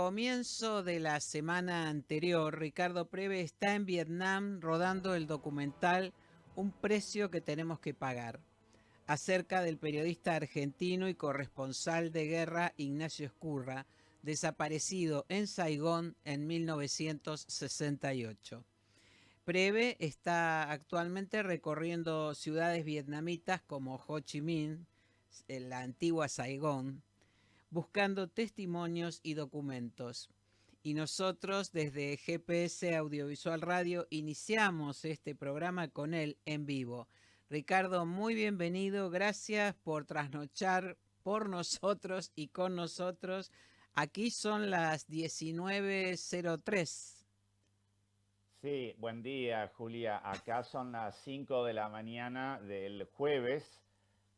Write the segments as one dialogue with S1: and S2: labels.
S1: comienzo de la semana anterior, Ricardo Preve está en Vietnam rodando el documental Un precio que tenemos que pagar, acerca del periodista argentino y corresponsal de guerra Ignacio Ezcurra, desaparecido en Saigón en 1968. Preve está actualmente recorriendo ciudades vietnamitas como Ho Chi Minh, en la antigua Saigón, buscando testimonios y documentos. Y nosotros desde GPS Audiovisual Radio iniciamos este programa con él en vivo. Ricardo, muy bienvenido, gracias por trasnochar por nosotros y con nosotros. Aquí son las 19:03.
S2: Sí, buen día, Julia. Acá son las 5 de la mañana del jueves,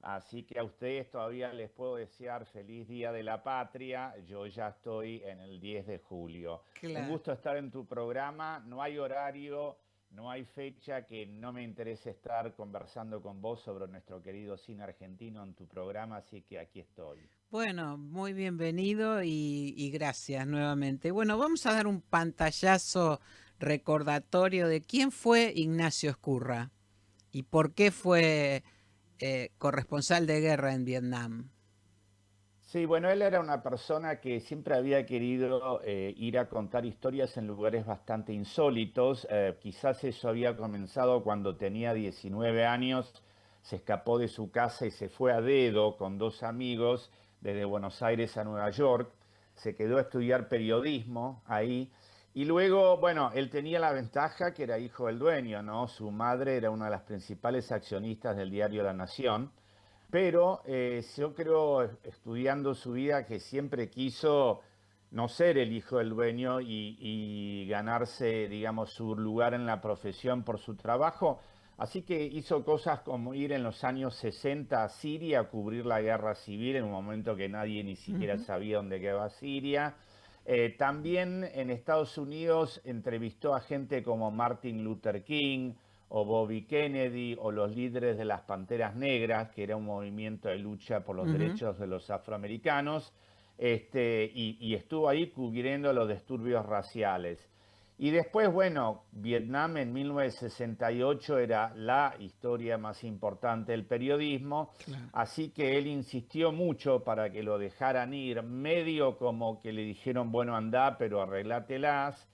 S2: así que a ustedes todavía les puedo desear feliz Día de la Patria. Yo ya estoy en el 10 de julio. Un
S1: Claro.
S2: gusto estar en tu programa. No hay horario, no hay fecha que no me interese estar conversando con vos sobre nuestro querido cine argentino en tu programa, así que aquí estoy.
S1: Bueno, muy bienvenido y gracias nuevamente. Bueno, vamos a dar un pantallazo recordatorio de quién fue Ignacio Ezcurra y por qué fue corresponsal de guerra en Vietnam.
S2: Sí, bueno, él era una persona que siempre había querido ir a contar historias en lugares bastante insólitos. Quizás eso había comenzado cuando tenía 19 años, se escapó de su casa y se fue a dedo con dos amigos desde Buenos Aires a Nueva York. Se quedó a estudiar periodismo ahí. Y luego, bueno, él tenía la ventaja que era hijo del dueño, ¿no? Su madre era una de las principales accionistas del diario La Nación. Pero yo creo, estudiando su vida, que siempre quiso no ser el hijo del dueño y ganarse, digamos, su lugar en la profesión por su trabajo. Así que hizo cosas como ir en los años 60 a Siria a cubrir la guerra civil en un momento que nadie ni siquiera
S1: Ujú.
S2: sabía dónde quedaba Siria. También en Estados Unidos entrevistó a gente como Martin Luther King o Bobby Kennedy o los líderes de las Panteras Negras, que era un movimiento de lucha por los
S1: Ujú.
S2: derechos de los afroamericanos, y estuvo ahí cubriendo los disturbios raciales. Y después, bueno, Vietnam en 1968 era la historia más importante del periodismo,
S1: Claro.
S2: así que él insistió mucho para que lo dejaran ir, medio como que le dijeron, bueno, anda, pero arreglátelas.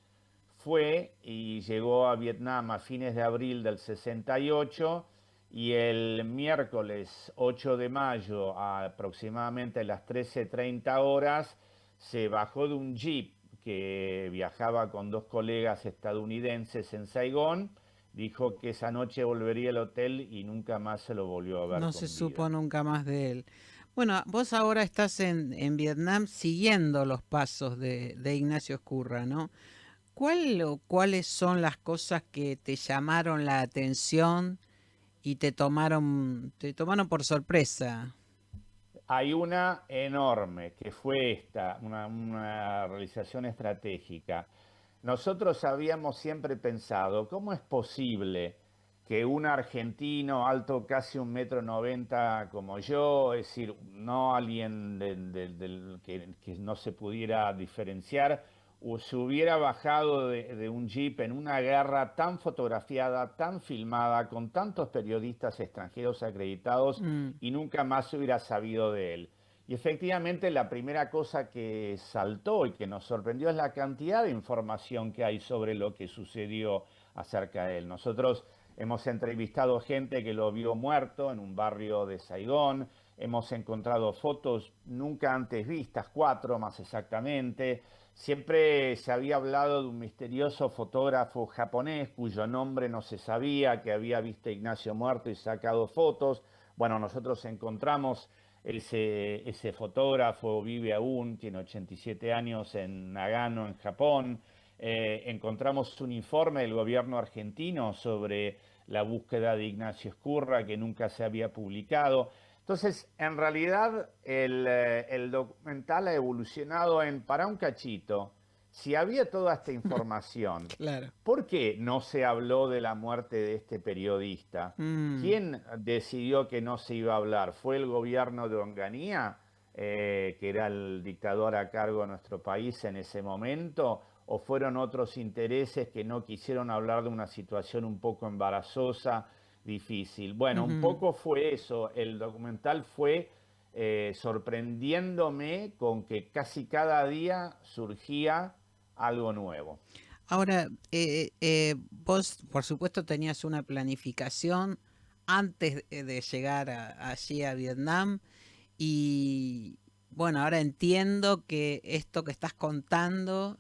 S2: Fue y llegó a Vietnam a fines de abril del 68 y el miércoles 8 de mayo a aproximadamente las 13:30 horas se bajó de un jeep que viajaba con dos colegas estadounidenses en Saigón, dijo que esa noche volvería al hotel y nunca más se lo volvió a ver
S1: No se
S2: con
S1: supo
S2: vida.
S1: nunca más de él. Bueno, vos ahora estás en Vietnam siguiendo los pasos de Ignacio Ezcurra, ¿no? ¿Cuál o cuáles son las cosas que te llamaron la atención y te tomaron por sorpresa?
S2: Hay una enorme, que fue esta, una realización estratégica. Nosotros habíamos siempre pensado, ¿cómo es posible que un argentino alto casi 1,90 m como yo, es decir, no alguien que no se pudiera diferenciar, se hubiera bajado de un jeep en una guerra tan fotografiada, tan filmada, con tantos periodistas extranjeros acreditados
S1: Mm.
S2: y nunca más se hubiera sabido de él? Y efectivamente la primera cosa que saltó y que nos sorprendió es la cantidad de información que hay sobre lo que sucedió acerca de él. Nosotros hemos entrevistado gente que lo vio muerto en un barrio de Saigón, hemos encontrado fotos nunca antes vistas, cuatro más exactamente. Siempre se había hablado de un misterioso fotógrafo japonés cuyo nombre no se sabía, que había visto a Ignacio muerto y sacado fotos. Bueno, nosotros encontramos ese fotógrafo, vive aún, tiene 87 años en Nagano, en Japón. Encontramos un informe del gobierno argentino sobre la búsqueda de Ignacio Ezcurra que nunca se había publicado. Entonces, en realidad, el documental ha evolucionado en, para un cachito, si había toda esta información,
S1: Claro.
S2: ¿por qué no se habló de la muerte de este periodista?
S1: Mm.
S2: ¿Quién decidió que no se iba a hablar? ¿Fue el gobierno de Onganía? que era el dictador a cargo de nuestro país en ese momento, o fueron otros intereses que no quisieron hablar de una situación un poco embarazosa, difícil. Bueno, un
S1: Ujú.
S2: poco fue eso. El documental fue sorprendiéndome con que casi cada día surgía algo nuevo.
S1: Ahora, vos, por supuesto, tenías una planificación antes de llegar allí a Vietnam y bueno, ahora entiendo que esto que estás contando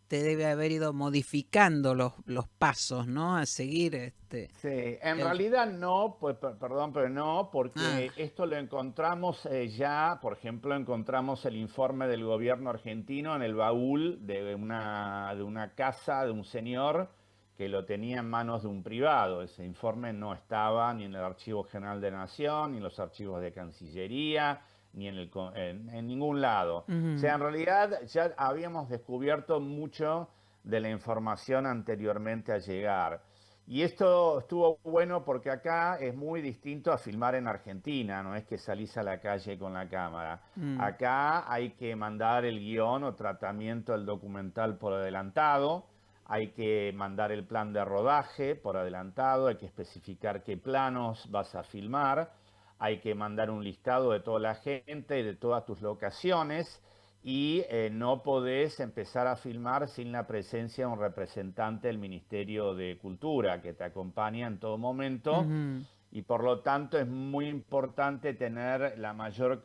S1: te debe haber ido modificando los pasos, ¿no? A seguir
S2: Sí, en
S1: el...
S2: realidad no, pues, perdón, pero no,
S1: Ah,
S2: porque esto lo encontramos ya, por ejemplo, encontramos el informe del gobierno argentino en el baúl de una casa de un señor que lo tenía en manos de un privado. Ese informe no estaba ni en el Archivo General de Nación, ni en los archivos de Cancillería, ni en, en ningún lado. O
S1: ujú,
S2: sea, en realidad ya habíamos descubierto mucho de la información anteriormente a llegar. Y esto estuvo bueno porque acá es muy distinto a filmar en Argentina, no es que salís a la calle con la cámara.
S1: mm,
S2: Acá hay que mandar el guión o tratamiento del documental por adelantado, hay que mandar el plan de rodaje por adelantado, hay que especificar qué planos vas a filmar, hay que mandar un listado de toda la gente, de todas tus locaciones y no podés empezar a filmar sin la presencia de un representante del Ministerio de Cultura que te acompaña en todo momento
S1: ujú.
S2: y por lo tanto es muy importante tener la mayor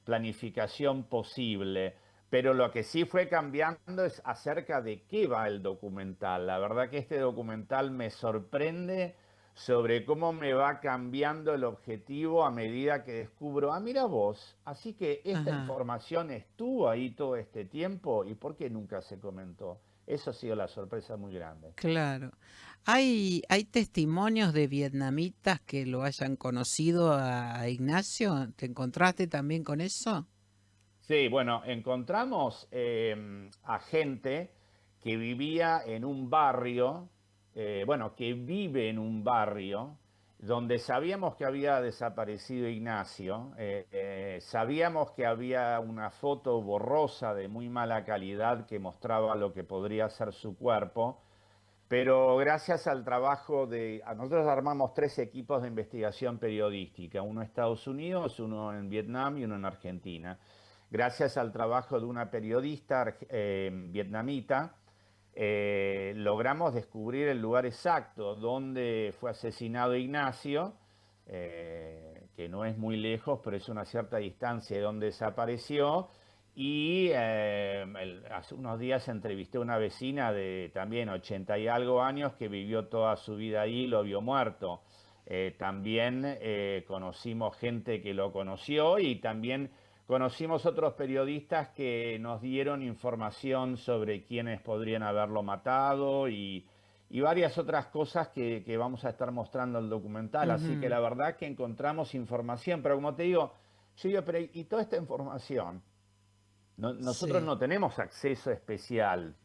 S2: planificación posible. Pero lo que sí fue cambiando es acerca de qué va el documental. La verdad que este documental me sorprende sobre cómo me va cambiando el objetivo a medida que descubro, ah, mira vos, así que esta
S1: Ajá.
S2: información estuvo ahí todo este tiempo y ¿por qué nunca se comentó? Eso ha sido la sorpresa muy grande.
S1: Claro. ¿Hay testimonios de vietnamitas que lo hayan conocido a Ignacio? ¿Te encontraste también con eso?
S2: Sí, bueno, encontramos a gente que vivía en un barrio, bueno, que vive en un barrio donde sabíamos que había desaparecido Ignacio, sabíamos que había una foto borrosa de muy mala calidad que mostraba lo que podría ser su cuerpo, pero gracias al trabajo nosotros armamos tres equipos de investigación periodística, uno en Estados Unidos, uno en Vietnam y uno en Argentina. Gracias al trabajo de una periodista vietnamita, logramos descubrir el lugar exacto donde fue asesinado Ignacio, que no es muy lejos, pero es una cierta distancia de donde desapareció. Y hace unos días entrevisté a una vecina de también 80 y algo años que vivió toda su vida ahí y lo vio muerto. También conocimos gente que lo conoció y también conocimos otros periodistas que nos dieron información sobre quiénes podrían haberlo matado y varias otras cosas que vamos a estar mostrando en el documental. Así que
S1: Ujú.
S2: la verdad que encontramos información, pero como te digo, yo digo, pero ¿y toda esta información? Nosotros
S1: Sí.
S2: no tenemos acceso especial.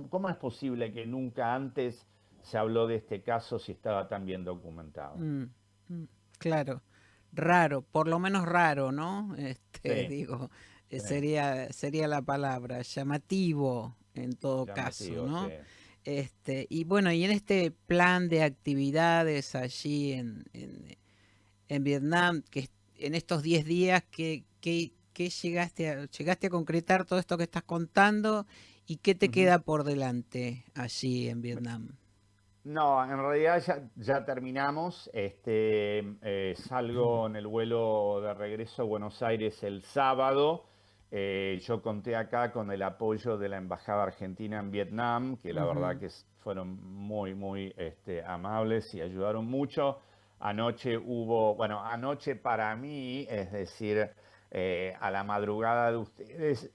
S2: ¿Cómo es posible que nunca antes se habló de este caso si estaba tan bien documentado?
S1: Mm, mm, claro. Raro, por lo menos raro, ¿no?
S2: Sí,
S1: Digo,
S2: sí,
S1: sería la palabra, llamativo en todo caso,
S2: llamativo, sí.
S1: ¿no? Y bueno, y en este plan de actividades allí en Vietnam, en estos 10 días, ¿qué llegaste a concretar todo esto que estás contando y qué te
S2: Ujú.
S1: queda por delante allí en Vietnam?
S2: No, en realidad ya terminamos. Salgo en el vuelo de regreso a Buenos Aires el sábado. Yo conté acá con el apoyo de la Embajada Argentina en Vietnam, que la verdad
S1: Ujú,
S2: que fueron muy amables y ayudaron mucho. Anoche hubo, bueno, anoche para mí, es decir, a la madrugada de ustedes,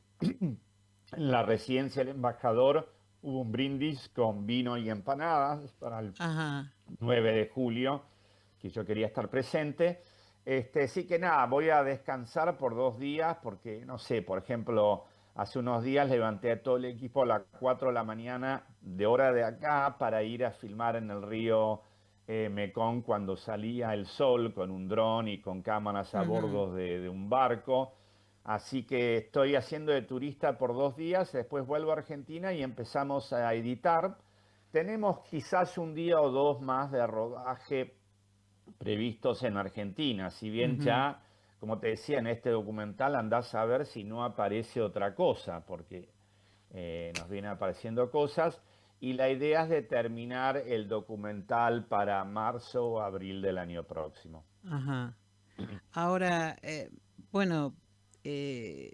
S2: en la residencia del embajador hubo un brindis con vino y empanadas para el
S1: ajá.
S2: 9 de julio, que yo quería estar presente. Sí que nada, voy a descansar por 2 días porque, no sé, por ejemplo, hace unos días levanté a todo el equipo a las 4 de la mañana de hora de acá para ir a filmar en el río Mekong cuando salía el sol con un dron y con cámaras a
S1: Ujú.
S2: bordo de un barco. Así que estoy haciendo de turista por 2 días, después vuelvo a Argentina y empezamos a editar. Tenemos quizás un día o dos más de rodaje previstos en Argentina, si bien
S1: Ujú.
S2: ya, como te decía, en este documental andás a ver si no aparece otra cosa, porque nos vienen apareciendo cosas, y la idea es de terminar el documental para marzo o abril del año próximo.
S1: Ajá. Ahora, bueno, eh,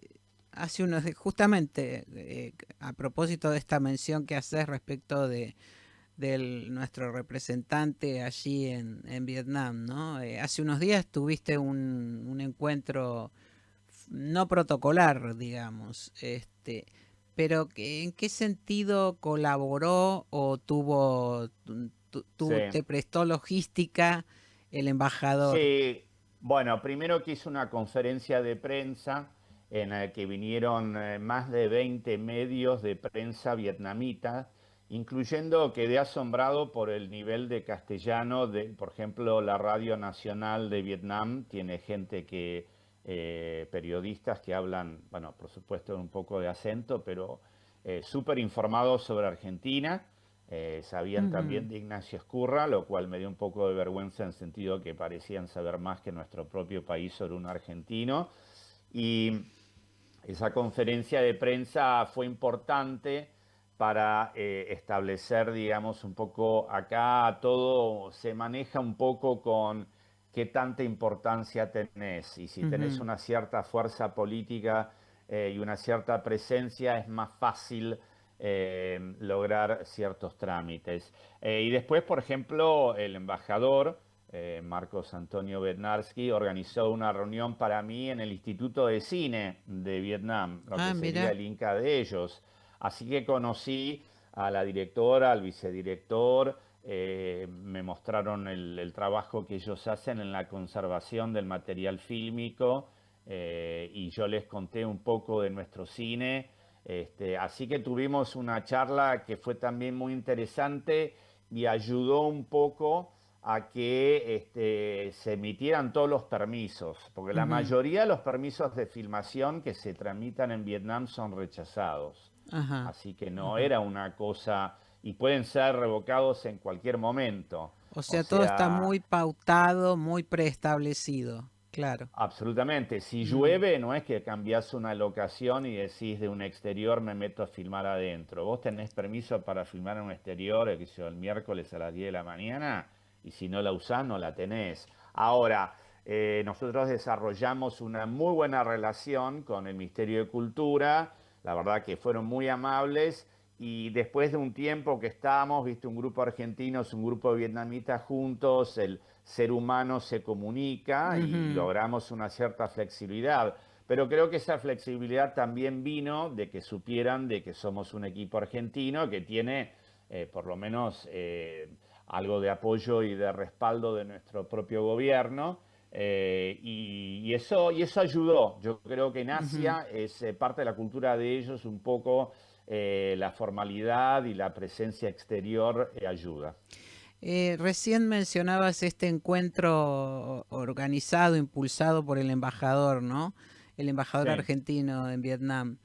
S1: hace justamente a propósito de esta mención que haces respecto de nuestro representante allí en Vietnam, ¿no? Hace unos días tuviste un encuentro no protocolar, digamos, pero ¿en qué sentido colaboró o
S2: Sí,
S1: te prestó logística el embajador?
S2: sí. Bueno, primero que hice una conferencia de prensa en la que vinieron más de 20 medios de prensa vietnamita, incluyendo, quedé asombrado por el nivel de castellano de, por ejemplo, la Radio Nacional de Vietnam tiene gente que, periodistas que hablan, bueno, por supuesto un poco de acento, pero súper informados sobre Argentina. Sabían
S1: Ujú.
S2: también de Ignacio Escurra, lo cual me dio un poco de vergüenza en sentido que parecían saber más que nuestro propio país sobre un argentino. Y esa conferencia de prensa fue importante para establecer, digamos, un poco, acá todo se maneja un poco con qué tanta importancia tenés. Y si tenés
S1: Ujú.
S2: una cierta fuerza política y una cierta presencia, es más fácil lograr ciertos trámites. Y después, por ejemplo, el embajador Marcos Antonio Bednarski organizó una reunión para mí en el Instituto de Cine de Vietnam, lo que
S1: Ah,
S2: sería
S1: mira.
S2: el Inca de ellos. Así que conocí a la directora, al vicedirector, me mostraron el trabajo que ellos hacen en la conservación del material fílmico, y yo les conté un poco de nuestro cine. Así que tuvimos una charla que fue también muy interesante y ayudó un poco a que se emitieran todos los permisos, porque la
S1: Ujú.
S2: mayoría de los permisos de filmación que se tramitan en Vietnam son rechazados.
S1: Ajá.
S2: Así que no
S1: Ajá.
S2: era una cosa, y pueden ser revocados en cualquier momento.
S1: O
S2: O
S1: sea, todo está
S2: sea,
S1: muy pautado, muy preestablecido. Claro.
S2: absolutamente. Si
S1: Mm.
S2: llueve, no es que cambiás una locación y decís de un exterior me meto a filmar adentro. Vos tenés permiso para filmar en un exterior, qué sé yo, el miércoles a las 10 de la mañana, y si no la usás, no la tenés. Ahora, nosotros desarrollamos una muy buena relación con el Ministerio de Cultura. La verdad que fueron muy amables. Y después de un tiempo que estábamos, viste, un grupo argentino, un grupo de vietnamitas juntos, el ser humano se comunica y
S1: Ujú.
S2: logramos una cierta flexibilidad. Pero creo que esa flexibilidad también vino de que supieran de que somos un equipo argentino que tiene por lo menos algo de apoyo y de respaldo de nuestro propio gobierno. Y eso ayudó. Yo creo que en
S1: Ujú.
S2: Asia es parte de la cultura de ellos un poco la formalidad y la presencia exterior ayuda.
S1: Recién mencionabas este encuentro organizado, impulsado por el embajador, ¿no? El embajador
S2: Sí.
S1: argentino en Vietnam,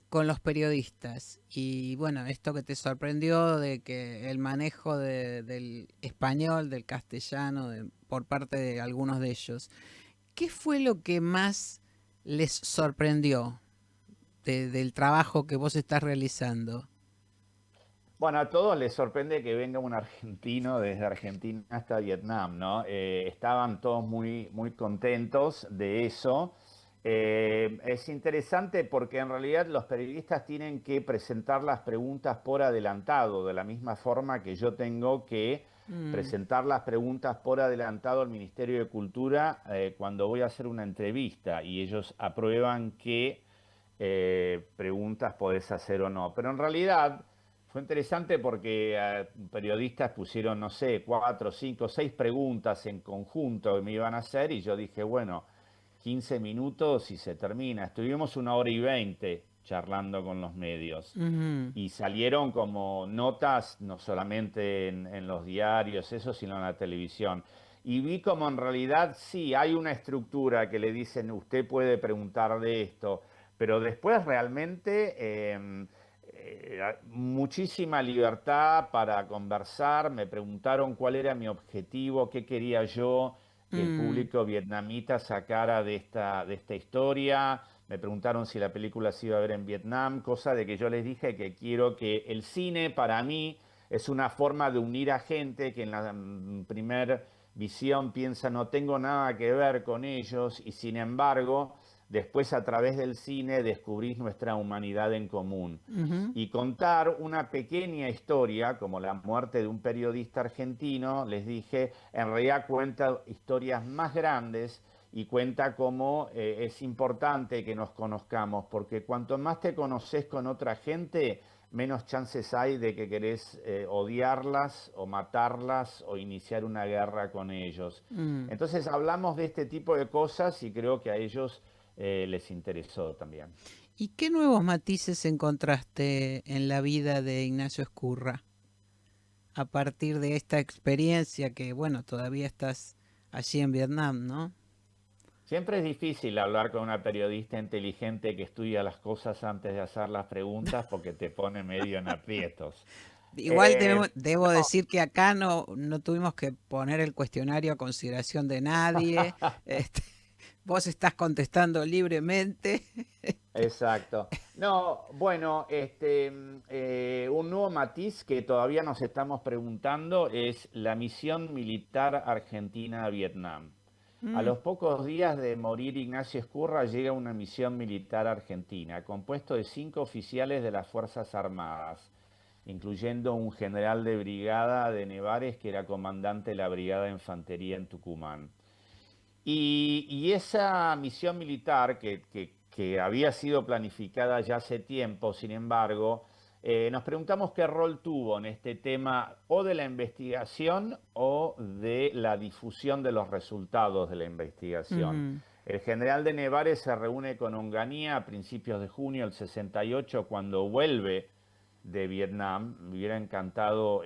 S1: con los periodistas. Y bueno, esto que te sorprendió de que el manejo del español, del castellano, por parte de algunos de ellos. ¿Qué fue lo que más les sorprendió del trabajo que vos estás realizando?
S2: Bueno, a todos les sorprende que venga un argentino desde Argentina hasta Vietnam, ¿no? Estaban todos muy, muy contentos de eso. Es interesante porque en realidad los periodistas tienen que presentar las preguntas por adelantado, de la misma forma que yo tengo que
S1: Mm.
S2: presentar las preguntas por adelantado al Ministerio de Cultura cuando voy a hacer una entrevista y ellos aprueban qué preguntas podés hacer o no. Pero en realidad fue interesante porque periodistas pusieron, no sé, 4, 5, 6 preguntas en conjunto que me iban a hacer y yo dije, bueno, 15 minutos y se termina. Estuvimos 1 hora y 20 charlando con los medios
S1: Ujú.
S2: y salieron como notas, no solamente en los diarios, eso, sino en la televisión. y vi como en realidad sí, hay una estructura que le dicen, usted puede preguntar de esto, pero después realmente muchísima libertad para conversar, me preguntaron cuál era mi objetivo, qué quería yo que el
S1: Mm,
S2: público vietnamita sacara de esta historia. Me preguntaron si la película se iba a ver en Vietnam, cosa de que yo les dije que quiero que el cine para mí es una forma de unir a gente que en la primer visión piensa no tengo nada que ver con ellos y sin embargo después a través del cine descubrís nuestra humanidad en común.
S1: ujú.
S2: Y contar una pequeña historia, como la muerte de un periodista argentino, les dije, en realidad cuenta historias más grandes y cuenta cómo es importante que nos conozcamos, porque cuanto más te conoces con otra gente, menos chances hay de que querés odiarlas o matarlas o iniciar una guerra con ellos.
S1: Mm.
S2: Entonces hablamos de este tipo de cosas y creo que a ellos les interesó también.
S1: ¿Y qué nuevos matices encontraste en la vida de Ignacio Ezcurra a partir de esta experiencia que, bueno, todavía estás allí en Vietnam, ¿no?
S2: Siempre es difícil hablar con una periodista inteligente que estudia las cosas antes de hacer las preguntas porque te pone medio en aprietos.
S1: Igual debo
S2: No,
S1: decir que acá no tuvimos que poner el cuestionario a consideración de nadie. Este, vos estás contestando libremente.
S2: exacto. No, bueno, un nuevo matiz que todavía nos estamos preguntando es la misión militar argentina a Vietnam. A
S1: Mm,
S2: los pocos días de morir Ignacio Ezcurra llega una misión militar argentina, compuesto de 5 oficiales de las Fuerzas Armadas, incluyendo un general de brigada de Nevares que era comandante de la Brigada de Infantería en Tucumán. Y esa misión militar que había sido planificada ya hace tiempo, sin embargo, nos preguntamos qué rol tuvo en este tema o de la investigación o de la difusión de los resultados de la investigación.
S1: ujú.
S2: El general de Nevares se reúne con Onganía a principios de junio del 68 cuando vuelve de Vietnam. Me hubiera encantado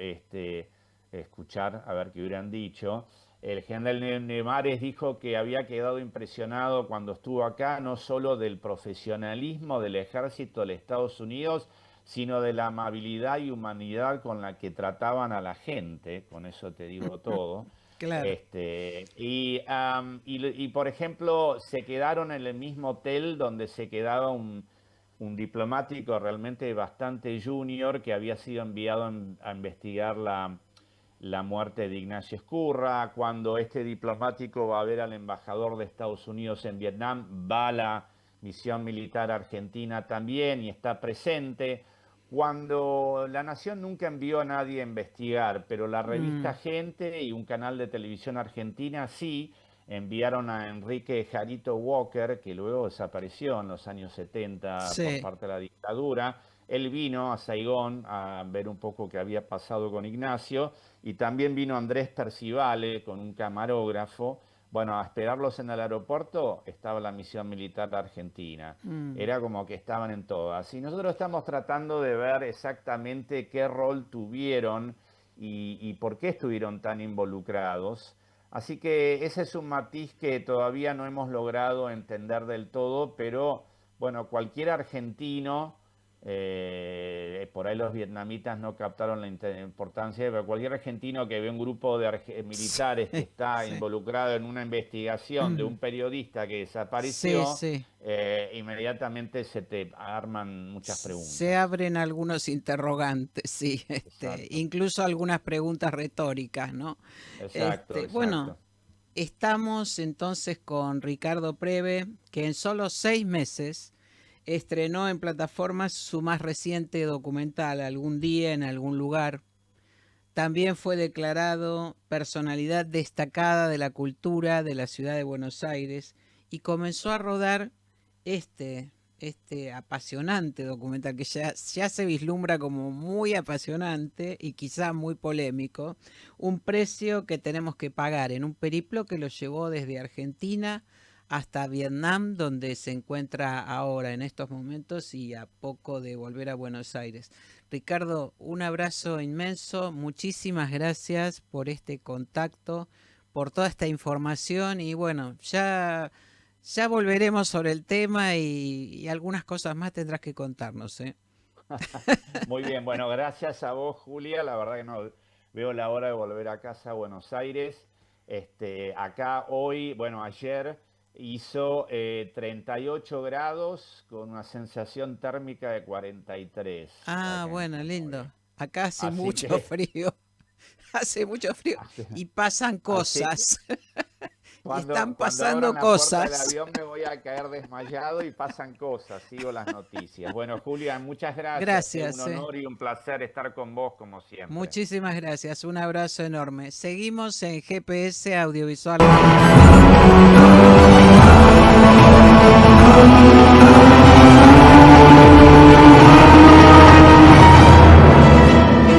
S2: escuchar a ver qué hubieran dicho. El general Nevares dijo que había quedado impresionado cuando estuvo acá, no solo del profesionalismo del ejército de los Estados Unidos, sino de la amabilidad y humanidad con la que trataban a la gente, con eso te digo todo.
S1: Claro.
S2: Por ejemplo, se quedaron en el mismo hotel donde se quedaba un diplomático realmente bastante junior que había sido enviado a investigar la muerte de Ignacio Ezcurra. Cuando este diplomático va a ver al embajador de Estados Unidos en Vietnam, va a la misión militar argentina también y está presente. Cuando la Nación nunca envió a nadie a investigar, pero la revista
S1: Mm,
S2: Gente y un canal de televisión argentina sí enviaron a Enrique Jarito Walker, que luego desapareció en los años 70 por
S1: sí.
S2: parte de la dictadura. Él vino a Saigón a ver un poco qué había pasado con Ignacio y también vino Andrés Percivale con un camarógrafo. Bueno, a esperarlos en el aeropuerto estaba la misión militar argentina.
S1: Mm.
S2: Era como que estaban en todas. Y nosotros estamos tratando de ver exactamente qué rol tuvieron y por qué estuvieron tan involucrados. Así que ese es un matiz que todavía no hemos logrado entender del todo, pero bueno, cualquier argentino, por ahí los vietnamitas no captaron la importancia, pero cualquier argentino que ve un grupo de
S1: Sí,
S2: militares que está
S1: sí.
S2: involucrado en una investigación de un periodista que
S1: Sí,
S2: desapareció,
S1: sí.
S2: inmediatamente se te arman muchas
S1: Se
S2: preguntas.
S1: abren algunos interrogantes, sí,
S2: Exacto,
S1: incluso algunas preguntas retóricas, ¿no?
S2: exacto,
S1: Bueno,
S2: exacto.
S1: estamos entonces con Ricardo Preve, que en solo 6 meses estrenó en plataformas su más reciente documental, Algún día en algún lugar. También fue declarado personalidad destacada de la cultura de la ciudad de Buenos Aires y comenzó a rodar este apasionante documental que ya se vislumbra como muy apasionante y quizá muy polémico, un precio que tenemos que pagar en un periplo que lo llevó desde Argentina hasta Vietnam, donde se encuentra ahora en estos momentos y a poco de volver a Buenos Aires. Ricardo, un abrazo inmenso, muchísimas gracias por este contacto, por toda esta información y bueno, ya volveremos sobre el tema y algunas cosas más tendrás que contarnos, ¿eh?
S2: Muy bien, bueno, gracias a vos, Julia. La verdad que no veo la hora de volver a casa a Buenos Aires. Acá hoy, bueno, ayer hizo 38 grados con una sensación térmica de 43
S1: Ah,
S2: acá en
S1: bueno,
S2: Jujuy.
S1: lindo. Acá hace
S2: Así
S1: mucho
S2: que
S1: frío, hace mucho frío
S2: así,
S1: y pasan
S2: así
S1: cosas, y están
S2: cuando abran
S1: pasando
S2: la puerta del
S1: cosas.
S2: avión me voy a caer desmayado y pasan cosas, sigo las noticias. Bueno, Julia, muchas gracias. Es un
S1: Gracias,
S2: honor y un placer estar con vos como siempre.
S1: muchísimas gracias, un abrazo enorme. Seguimos en GPS Audiovisual.